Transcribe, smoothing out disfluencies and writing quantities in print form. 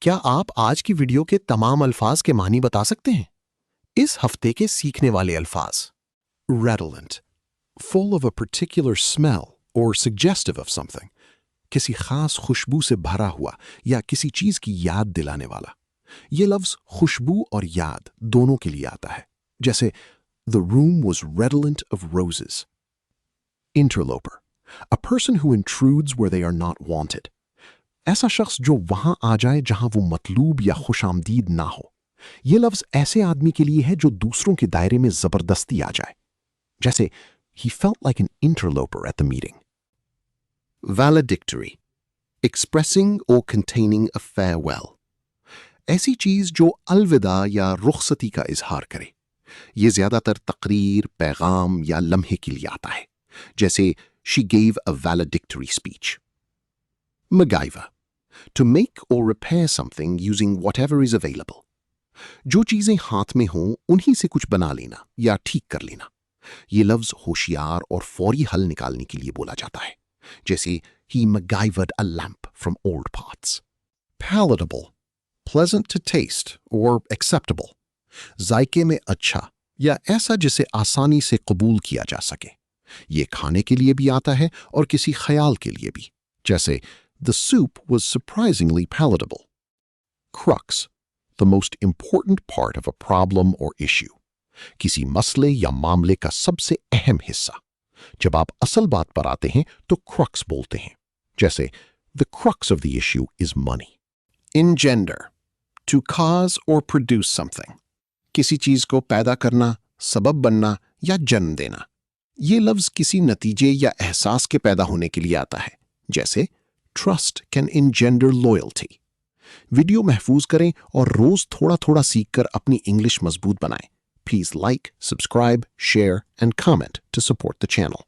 क्या आप आज की वीडियो के तमाम अल्फाज के मानी बता सकते हैं? इस हफ्ते के सीखने वाले अल्फाज। Redolent, full of a particular smell or suggestive of something. किसी खास खुशबू से भरा हुआ या किसी चीज की याद दिलाने वाला। ये लफ्ज खुशबू और याद दोनों के लिए आता है। जैसे The room was redolent of roses. Interloper, a person who intrudes where they are not wanted. ऐसा शख्स जो वहां आ जाए जहां वो मतलूब या खुशामदीद ना हो। ये लफ्ज ऐसे आदमी के लिए है जो दूसरों के दायरे में जबरदस्ती आ जाए। जैसे He felt like an interloper at the meeting. Valedictory, expressing or containing a farewell. ऐसी चीज जो अलविदा या रुखसती का इजहार करे। ये ज्यादातर तकरीर, पैगाम या लम्हे के लिए आता है। जैसे She gave a valedictory speech. MacGyver, to make or repair something using whatever is available. जो चीजें हाथ में हों उन्हीं से कुछ बना लेना या ठीक कर लेना। ये लफ्ज होशियार और फौरी हल निकालने के लिए बोला जाता है। जैसे He MacGyvered a lamp from old parts. Palatable, pleasant to taste or acceptable. जायके में अच्छा या ऐसा जिसे आसानी से कबूल किया जा सके। ये खाने के लिए भी आता है और किसी ख्याल के लिए भी। जैसे The soup was surprisingly palatable. Crux, the most important part of a problem or issue. किसी मसले या मामले का सबसे अहम हिस्सा। जब आप असल बात पर आते हैं तो crux बोलते हैं। जैसे The crux of the issue is money. Engender, to cause or produce something. किसी चीज को पैदा करना, सबब बनना या जन्म देना। ये लफ्ज किसी नतीजे या एहसास के पैदा होने के लिए आता है। जैसे Trust can engender loyalty. Video महफूज करें और रोज थोड़ा थोड़ा सीखकर अपनी इंग्लिश मजबूत बनाएं। Please like, subscribe, share, and comment to support the channel.